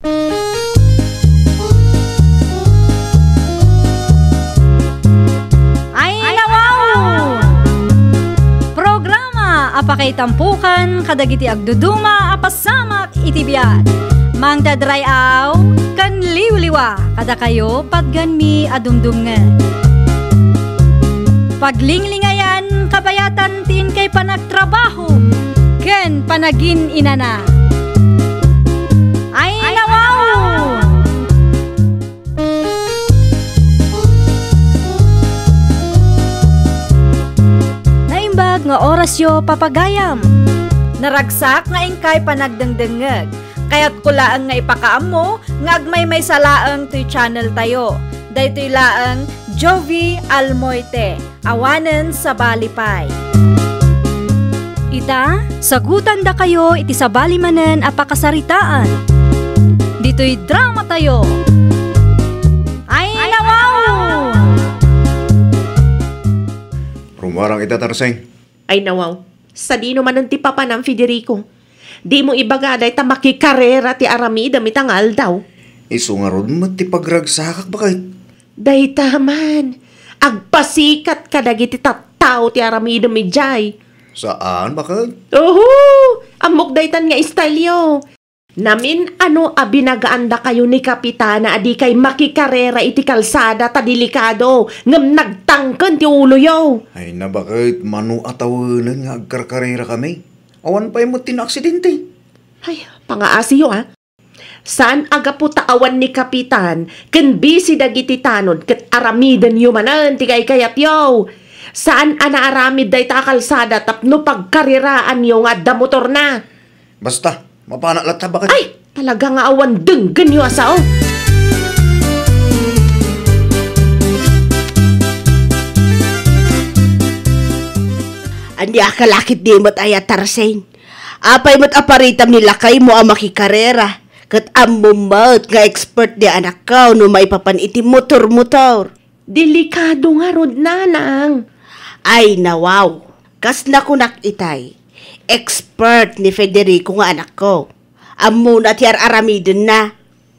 Ay nawaw! Programa apakay tampukan kadagiti agduduma apasamak itibiyat. Mang dadrayaw kan liwliwa kada kayo pagganmi adumdumngan. Paglinglingayan kabayatan tin kay panagtrabaho ken panagin inana. Ay nawaw! Naimbag nga oras yo papagayam. Naragsak nga ingkay panagdengdengeg. Kaya't kulaan nga ipakaam mo nga agmay may salaang to'y channel tayo. Daytoy laang Jovi Almoite, awanen sa Balipay. Ita, sagutan da kayo iti sabali manen apakasaritaan. Dito'y drama tayo. Ay nawaw! Rumarang ita tarseng. Ay nawaw, sa dino man ang tipapa ng Federico. Di mo ibagaday ta makikarera ti Aramida mitangal daw. Iso nga ron ti pagragsakak bakit? Day taman, agpasikat ka dagiti tattao ti Aramida midjay. Saan bakit? Oho, amok daytan nga istalyo. Namin ano abinagaanda kayo ni Kapitana adi kay makikarera iti kalsada ta delikado ngam nagtangken ti ulo yo. Ay na bakit manu atawanan nga agkarkarera kami? Awan pa mo tinaksidente. Ay, pangaasi yo Saan aga po taawan ni Kapitan ken busy dagiti tanod ket aramidan yo manan ti kayat yo. Saan anaaramid day ta kalsada tapno pagkariraan yo nga da motor na. Basta, mapanalat ta bakit? Ay, talaga nga awan denggen yo asao. Andi akalakit di mo't ayat tarsen. Apay mo't aparitam nila kay mo ang makikarera. Kat amumot nga expert di anak ka no may papan iti motor-motor. Delikado nga rod nanang. Ay nawaw, kas nakunak itay. Expert ni Federico nga anak ko. Amo na ti aramidin na.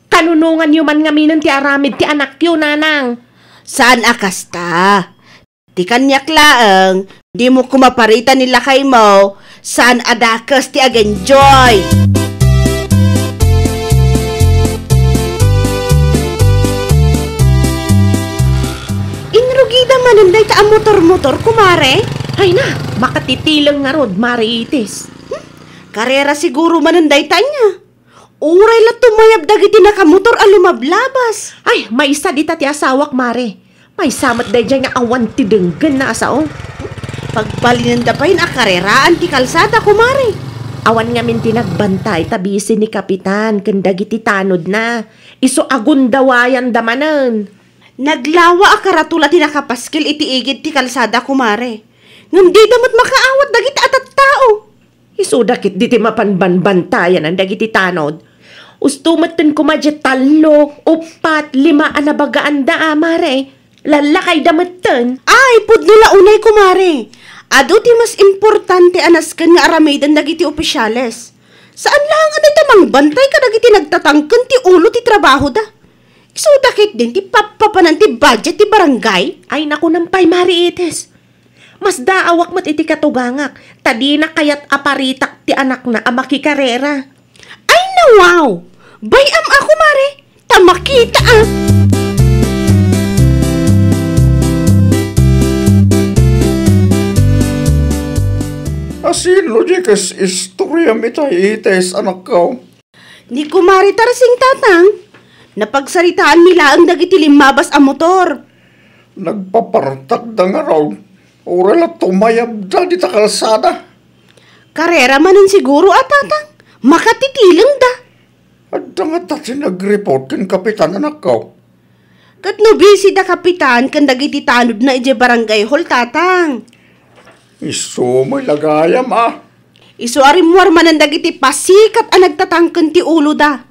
Kanunungan yo man nga minan ti aramid ti anak yo nanang. Saan akasta? Ti kanyak laeng, di mo kumaparita nila kay mo, saan adakas ti agenjoy. Inrugida mananday ta ang motor-motor, kumare. Ay na, makatitilang nga rod, mariitis. Karera siguro mananday ta niya. Uray la tumayab dagiti nakamotor a lumablabas. Ay, may isa di ti asawak, mare. May samat day dyan nga awan ti denggen na asao. Pagbalin da pa yun akareraan ti kalsada, kumare. Awan nga min tinagbantay tabisi ni Kapitan ken dagiti tanod na. Iso agundawayan damanen. Naglawa akaratula ti nakapaskil iti igid ti kalsada, kumare. Ngam di damat makaawat dagiti atat tao. Iso dakit di ti mapanbanbantayan ang dagiti tanod. Ustumaten kumadya talo, upat, 5 anabagaan da, mare. Lalakay dametten. Ay, pud nila unay, kumare. Ado ti mas importante anasken nga aramidan dagiti opisyales. Saan lang anay tamang bantay ka dagiti nagtatangken ti ulo ti trabaho da. Iso dakit din ti papapanan ti budget ti barangay. Ay naku nampay mariites. Mas daawak mat iti katugangak. Tadi na kayat aparitak ti anak na amakikarera. Ay nawaw. Bayam ako, mare. Tamakita Asin logikas istorya mitay ites anak ko. Ni kumari tarsing tatang. Napagsaritaan nila ang dagiti limabas a motor. Nagpapartak da nga raw. Oral at tumayab da di ta kalsada. Karera manan siguro tatang. Makatitilang da. At da nga tati nag-report kin kapitan anak ko. Kat no busy da kapitan kan dagiti tanod na ije barangay hall tatang. Iso may lagayam Isu arimwar manan dagiti pasikat a nagtatangken ti ulo da.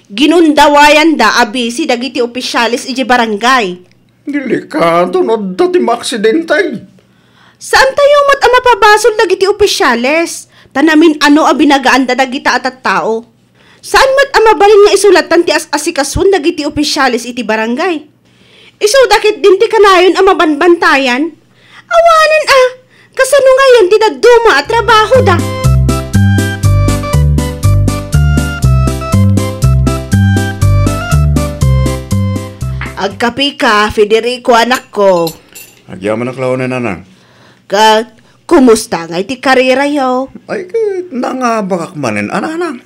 Ginundawayan da abisi dagiti opisyalis ije barangay. Delikado no dati maaksidentay. Saan tayo mat a mapabasol dagiti opisyalis? Tanamin ano a binagaan da dagita at tao. Saan mat amabalin nga isulatan ti as-asikasun dagiti opisyalis iti barangay? Isu dakit din ti kanayon amabanbantayan? Awanan kasano ngayon ti dadduma at trabaho da? Agkapi ka, Federico, anak ko. Agyaman na klaw na nanang. Kumusta nga iti karera yo? Ay, nangabakak manin, anang.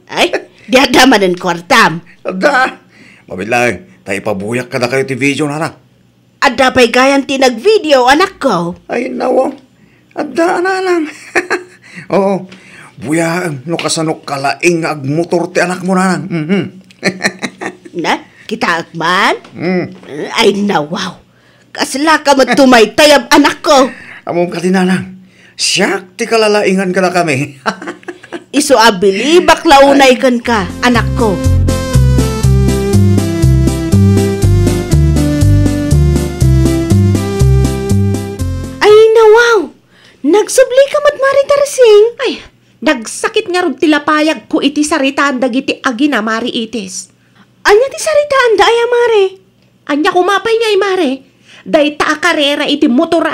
Ay, di ada manin kwartam. Ada, mabilang, tayo pabuyak ka na kayo ti video na. Ada pa'y gayang tinag-video, anak ko. Ay, nawa, ada, anang. Oo, buyang, no kasanok kalaing agmotor ti anak mo nanang. Na, kita agman? Mm. Ay, nawaw. Kasla ka matumaytayab, anak ko. Among katinanang, siyak ti kalalaingan ka na kami. Iso abili, baklaunay kan ka, anak ko. Ay, nawaw. Nagsubli ka matmari tarsing. Ay, nagsakit nga ron tilapayag ko iti saritaan dagiti agina mari itis. Anya ti saritaan da ay amare? Anya kumapay nga mare. Day ta karera iti motor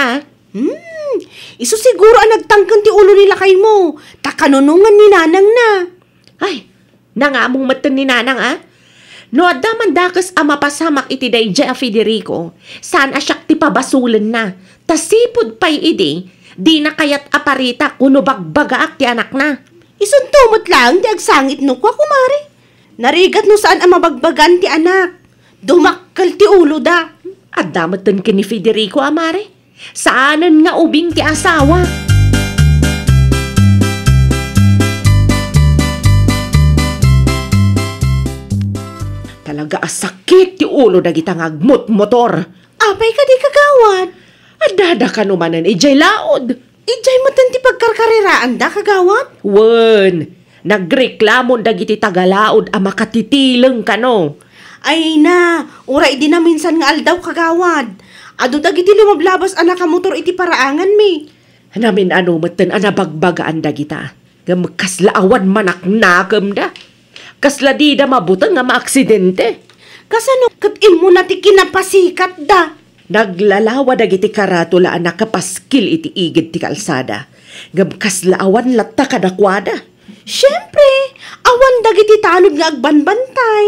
Iso siguro ang nagtangkan ti ulo nila kay mo. Takanunungan ni nanang na. Ay, nangamong matan ni nanang No adda man dakas mapasamak iti dayjay a Federico. Saan asyak ti pabasulan na. Tasipod pa'y idi. Di na kayat aparita kuno bagbagaak ti anak na. Isun tumot lang ti agsangit no kwa kumari. Narigat no saan ang mabagbagan ti anak. Dumakkal ti ulo da. Adda matan ka ni Federico amare. Saanan nga ubing ti asawa. Talaga asakit ti ulo dagita nga agmot-motor. Apay ka di kagawad. Adada ka numanan ijay laod. Ijay matan ti pagkarkariraan da kagawad. Wen, nagreklamon dagiti tagalaod a makatitileng kano. Ay na, uray di na minsan nga aldaw kagawad. Ado dagiti lumablabas anak ka motor iti paraangan mi. Namin ano matan anabagbagaan dagita. Gamkaslaawan manak nakam da. Kasla di da mabutang nga maaksidente. Kasano kat imo na ti kinapasikat da. Naglalawa dagiti karatula anak kapaskil iti igid ti kalsada. Gamkaslaawan latta kadakwada. Siyempre, awan dagiti tanod nga agbanbantay.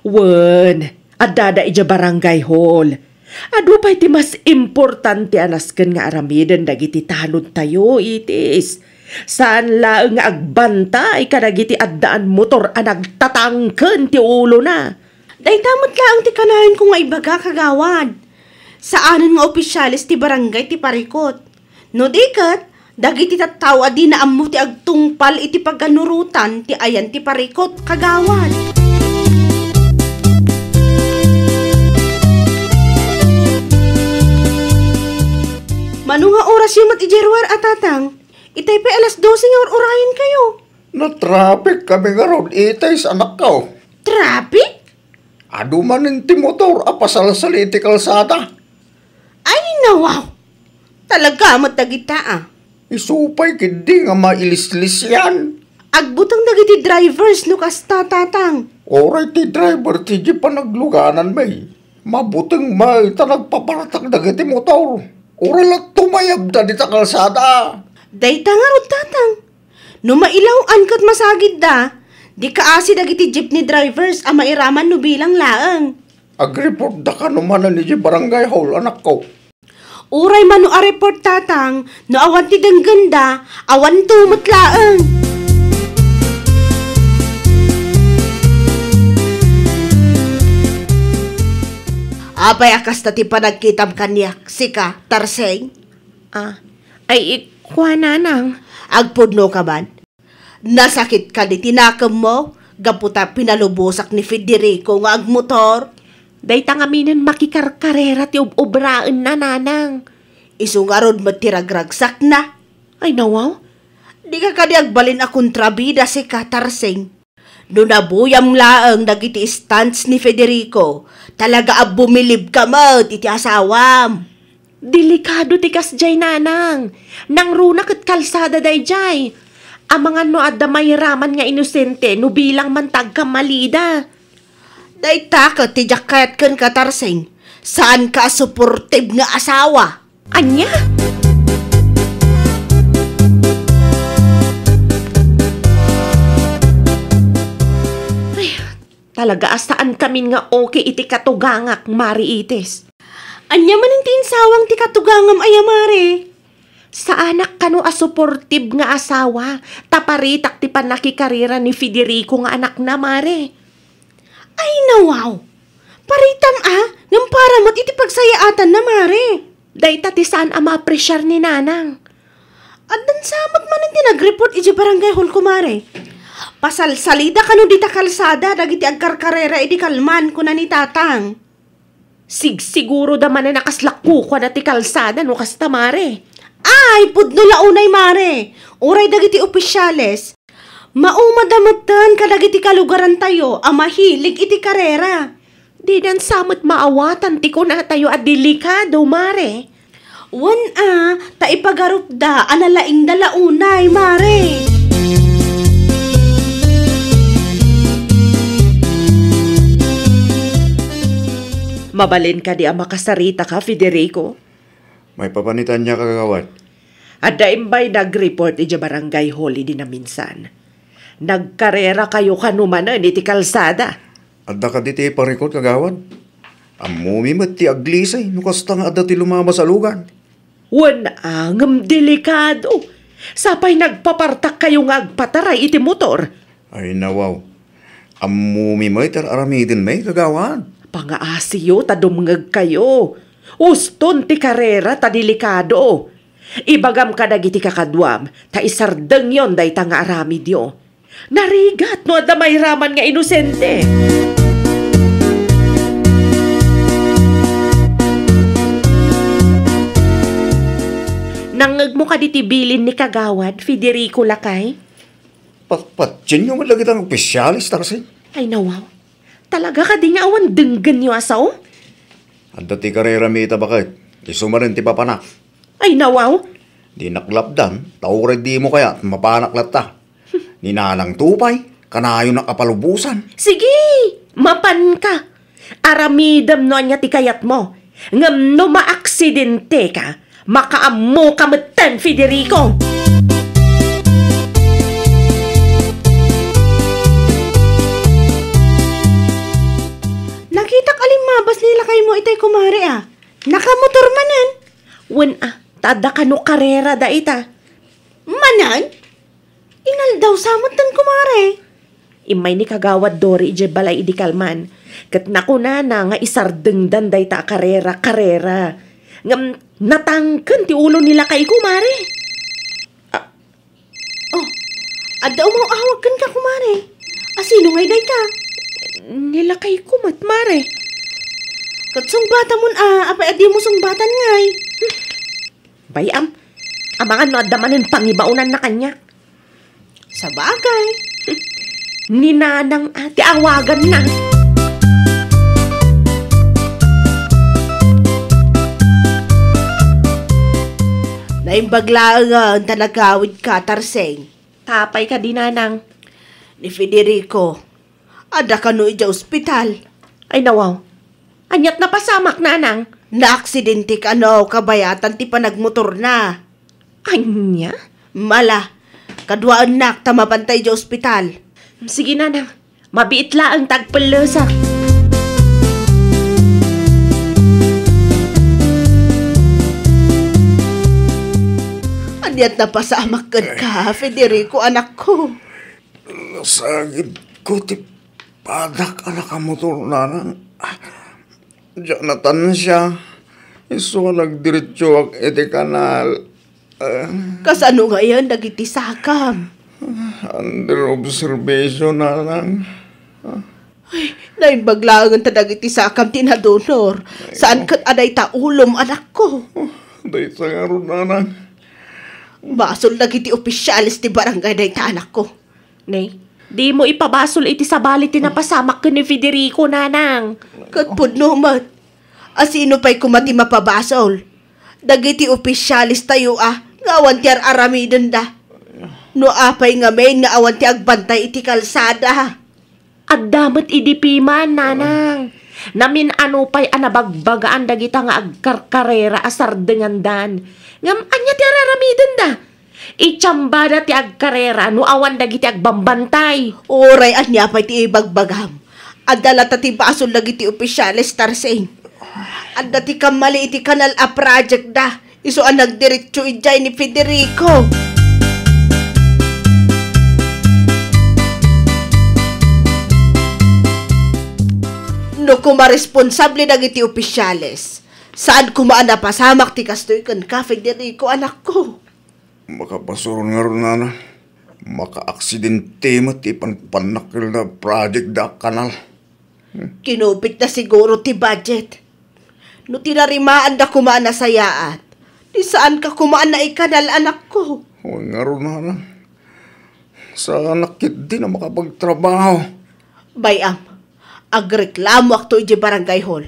Wen, adada ija barangay hall. Adu pa iti mas importante anasken nga aramiden dagiti tanod tayo itis. Saan laeng nga agbantay kadagiti addaan motor a nagtatangken ti ulo na. Daytamot lang ti kanayon ko nga ibaga kagawad. Saanan nga opisyalis ti barangay ti parikot. No dikat, dagiti tattaw adi na ammo ti agtungpal iti pagganurutan ti ayan ti parikot kagawad. Manong nga oras yung mat-ijerwar atatang? Itay pa alas 12 nga orayan kayo. Na-traffic kami nga ron, itay sa anak ko. Traffic? Ado man ti motor, apasalasal iti kalsada. Ay, nawaw! Talaga matagita Isupay kindi nga mailis-lis yan. Agbutang dagiti drivers no kasta tatang. Oray ti driver ti di pa nagluganan may. Mabutang may ta nagpaparatag dagiti motor. Oray lang tumayab da di ta kalsada. Dayta nga rod tatang. No mailawan kat masagid da, di kaasi dagiti jeepney drivers a mairaman no bilang laeng. Ag-report da ka naman na ni barangay hall, anak ko. Uray man no a report tatang, no awan ti ganda, awan tumot laeng. Apay akas ta ti panagkitam kanyak, sika, tarseng. Ay ikwa nanang. Agpudno ka man. Nasakit ka di tinakam mo, gaputa pinalubusak ni Federico nga agmotor. Day tangaminan makikarkarera ti ubraan na nanang. Isungarod matiragragsak na. Ay nawaw. Di ka kadi agbalin a kontrabida si Katarsing. No nabuyam laeng dagiti stunts ni Federico, talaga bumilib ka mo iti asawam. Delikado ti kasjay nanang. Nang runa ket kalsada dayjay. Ang mga no adda may raman nga inosente no bilang mantag kamalida. Dayta ka ti jakayat ken katarseng. Saan ka supportive nga asawa? Anya? Ay, talaga asaan kami nga okay iti katugangak, Mari Itis. Anya man ang tinsawang ti katugangam ayamare. Sa anak kano a supportive nga asawa, taparitak ti panakikarira ni Federico nga anak na, Mare. Ay nawaw. Paritam ngam para mo't iti pagsayaatan na mare. Dayta ti saan ang ma-appresyar ni Nanang. At dan samot man ang tinag-report iti barangay hall ko mare. Pasalsalida kano dita kalsada dagiti agkarkarera iti kalman kuna ni tatang. Siguro daman na nakaslakko ko na ti kalsada no kasta, Mare. Ay, pudno launay mare. Uray dagiti opisyales. Maumadamatan kadagiti kalugaran tayo ang mahilig iti karera. Di dan samot maawatan ti ko na tayo at delikado, Mare. Wan ta ipagarupda analaing dalaunay, Mare. Mabalin ka di ang makasarita ka, Federico. May papanitan niya kagawad. At daimbay nag-report iti barangay hall di na minsan. Nagkarera kayo kanumanan iti kalsada. Adda ka diti parikot kagawad. Amumi met ti aglisay no kasta nga adda ti lumama sa lugan. Wan angam delikado. Sapay nagpapartak kayo nga agpataray iti motor. Ay nawaw. Amumi met aramidin may kagawad. Pangaasiyo ta dumngeg kayo. Uston ti karera ta delikado. Ibagam ka dagiti kakadwam ta isardeng yon dayta nga aramidyo. Narigat no adda may raman nga inosente. Nangag mo ka ditibilin ni kagawad, Federico Lakay? Patpatsin nyo malagit ang opisyalis, Tarsay. Ay nawaw, talaga ka di nga awan denggan nyo asaw? Adda ti karera mita bakit? Isumarin ti papanak. Ay nawaw, Di naklapdan, taured di mo kaya mapanaklat ta. Ninanang tupay, kanayo na kapalubusan. sige, mapan ka. Aramidam no anya ti kayat mo. Ngam no maaksidente ka, makaammo kametan, Federico. Nakita kalimabas nila kay mo itay kumare Nakamotor manan. Wen tada ka no karera da ita. Manan? Inal daw samot tan kumare. Imay ni kagawad Dori ije balay idi kalman. Kat nakuna na nga isardengdan day ta karera. Ngam natangken ti ulo nila kay kumare. Adda umawawag kan ka kumare. Asino ngay day ka? Nila kay kumat, Mare. Katsong bata mun apay adi mo song batan ngay. Bayam, amangan no adamanin pangibaunan na kanya. Sa bagay. Ninanang ati awagan na. Naimbaglaan talagawid ka, Tarseng. Tapay ka dinanang. Ni Federico. Ada ka no ija ospital. Ay nawaw, anyat na pasamak nanang. Naaksidente ka no, kabayatan ti panagmotor na. Anya? Mala, kadwaan nak tamabantay ija ospital. Sige nanang, mabiit la ang tagpalasa. Anyat na pasamak ka, Federico, anak ko. Nasagid ko ti padak anak ang motor nanang. Jonathan siya. Iso nagdiretso ak iti kanal. Kasano nga yan, dagiti sakam? Under observation nanang. Naimbaglangan ta dagiti sakam tinadonor. Saan kat aday ta ulom, anak ko? Day sa nga ron nanang. Basol dagiti opisyalis ti barangay day ta, anak ko. Nay, di mo ipabasol iti sabali tinapasamak ka ni Federico nanang. Katpud numat. Asino pa'y kumati mapabasol? Dagiti opisyalis tayo ngawan tiyar aramidan da. No apay nga main nga awan ti agbantay iti kalsada. At damat idipiman, nanang. Namin ano pa'y anabagbagaan dagita nga agkarkarera asar dengan dan. Ngam anya ti araramidan da. Itsambada ti agkarera no awan dagiti agbambantay. Oray anya pa'y ti ibagbagam. Adala ti basol lagi ti opisyales tarsing. Adda ti kamali iti kanal a project da. Iso ang nagdiretso ijay ni Federico. No kumaresponsable dagiti opisyales. Saan kumaan na pasamak ti kastoy kan ka, Federico, anak ko? Makapasuron nga ron, nana. Maka-aksidente mo ti panpanakil na project da kanal. Kinupit na siguro ti budget. No tinarimaan da kumaan na sayaan. Di saan ka kumaan na ikanal, anak ko? O nga ron, nana. Sa nakit din na makapagtrabaho. Bayam, agreklamo akto iti barangay hall.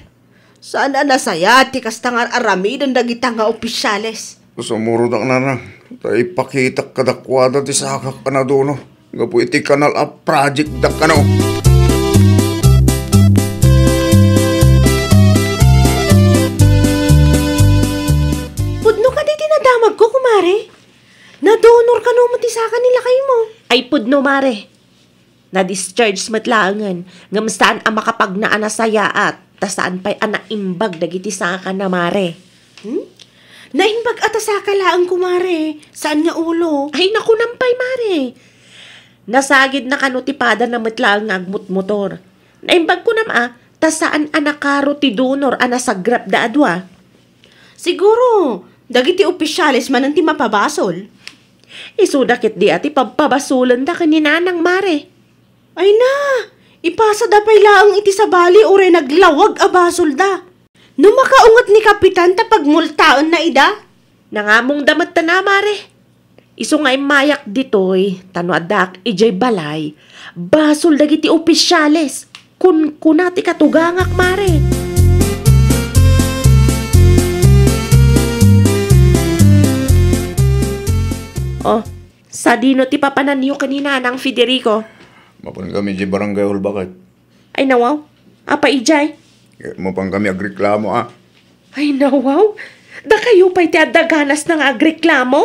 Saan na nasaya ti kastangar aramidan dagita nga opisyales. Sumuro da nana. Tay pakita kadakwada ti sakak ka na dono. Nga po iti kanal a project da ka no. Pudno ka di tinadamag ko, kumare. Nadonor ka no matisaka nila kayo mo. Ay pudno mare. Na-discharge matlaangan. Ngam saan ang makapagnaan na sayaat. Ta saan pa'y anaimbag dagiti saka na mare. Naimbag atasaka laang, kumare. Saan nga ulo? Ay naku nampay mare. Nasagid na kanutipada na matlaang agmut-motor. Naimbag ko nama, ta saan anakaro ti donor anasagrap da adwa. Siguro, dagiti opisyales man ang ti mapabasol. Isudakit di ati pagpabasulan da kaninanang mare. Ay na, ipasa da pa'y laang iti sa bali ore naglawag a basol da. No makaungat ni kapitan tapag multaon na ida. Nangamong damat ta na mare. Iso nga mayak ditoy, tano adak ijay balay, basol dagiti opisyales, kun kunati katugangak mare. Oh, sa dino ti papananyo kanina ng Federico. Mapan kami di barangay hall bakit? Ay nawaw, apa ijay? Mapan kami agreklamo Ay nawaw, da kayo pa'y ti adaganas ng agreklamo?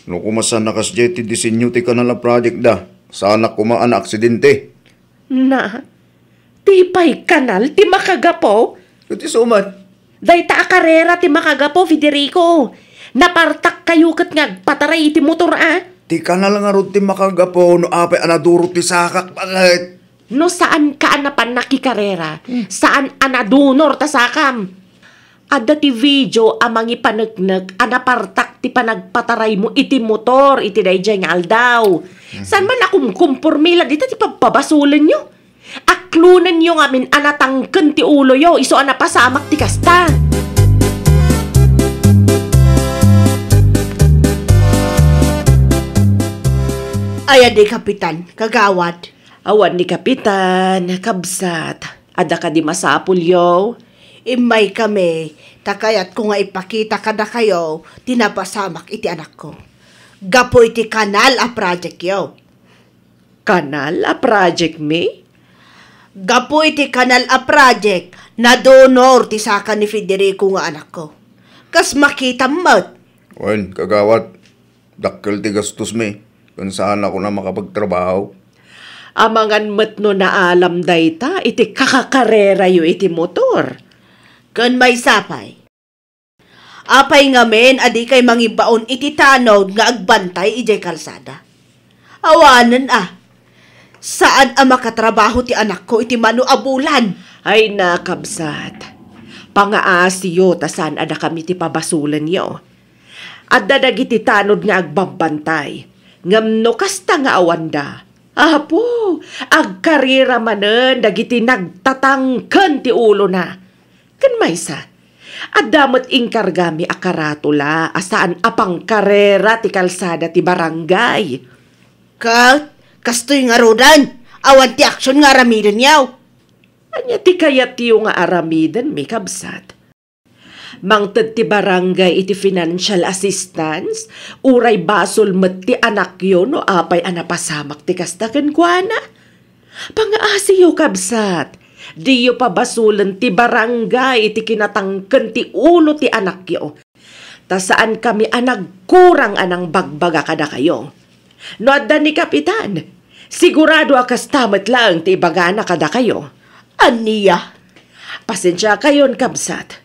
No kumasan nakas jay ti disenyo ti kanal a project da. Sana kumaan na aksidente. Na, ti pa'y kanal ti makagapo? Iti suman. Day ta karera ti makagapo, Federico. Napartak kayo kat nga pataray iti motor Ti kanal nga ron ti makagapo no apay anaduro ti sakak bakit? No saan ka anapan nakikarera? Saan anadunor ta sakam? Adda ti video amang ipanagnak anapartak ti panagpataray mo iti motor iti dayjay nga aldaw. Saan man akum kumpurmila dita ti pagpabasulan nyo? Aklunan nyo ngamin anatangken ti ulo yo iso anapasamak ti kasta. Ayan di kapitan, kagawad. Awan ni kapitan, kabsat. Ada ka di masapul yo? Imay kami, takayat ko nga ipakita ka na kayo, tinapasamak iti anak ko. Gapo iti kanal a project yo. Kanal a project me? Gapo iti kanal a project na donor ti saka ni Federico nga anak ko. Kas makita mo't. Wen, kagawat. Dakkel ti gastos me. Kung saan ako na makapagtrabaho. Amangan matno na alam dayta, iti kakakarera yu iti motor. Kan may sapay. Apay nga men, adi kay mangibaon iti tanod nga agbantay ijay kalsada. Awanan saan makatrabaho ti anak ko iti manu abulan? Ay nakabsat. Pangaasiyo ta saan ada kami ti pabasulan yo. Adda dagiti tanod nga agbabantay. Ngamno kasta nga awanda. Apo, agkarira manen dagiti nagtatangken ti ulo na. Kan maysa, adamot ingkargami akaratula asaan apang karera ti kalsada ti barangay. Kastoy nga rodan, awan ti aksyon nga aramidan yaw. Anya ti kayat tiyo nga aramidan mi kabsat. Mangted ti barangay iti financial assistance, uray basol met ti anak yo no apay anapasamak ti kastaken kuana. Pangaasiyo kabsat, di yo pabasulen ti barangay iti kinatangken ti ulo ti anak yo. Ta saan kami anagkurang anang bagbaga kada kayo. No adda ni Kapitan, sigurado akas tamat lang ti ibagana kada kayo. Aniya? Pasensya kayon kabsat.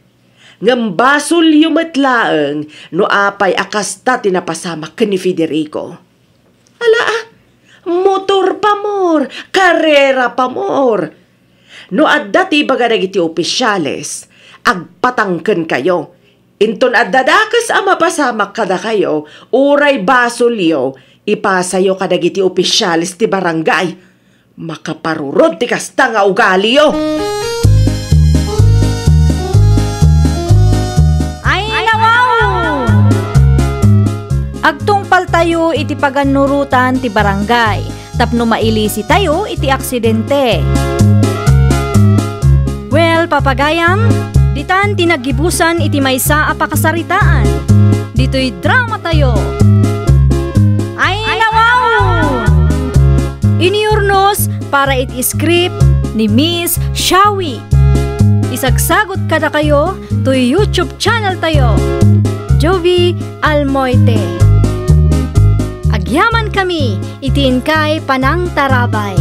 Ngambasol yumatlaeng no apay akasta tinapasamak ni Federico. Ala, motor pa mor, karera pa mor. No adda ti baga dagiti opisyales, agpatangken kayo. Inton adda dakas mapasamak kada kayo, uray basol yo, ipasayo kadagiti opisyales ti barangay. Makaparurod ti kasta nga ugali yo. Agtungpal tayo iti paganurutan ti barangay, tapno mailisi tayo iti aksidente. Well, papagayam, ditan tinagibusan iti maysa a pakasaritaan. Dito'y drama tayo. Ay nawaw! Iniurnos para iti script ni Miss Shawi. Isagsagot kada kayo to YouTube channel tayo, Jovi Almoite. Agyaman kami, itin kay Panang Tarabay.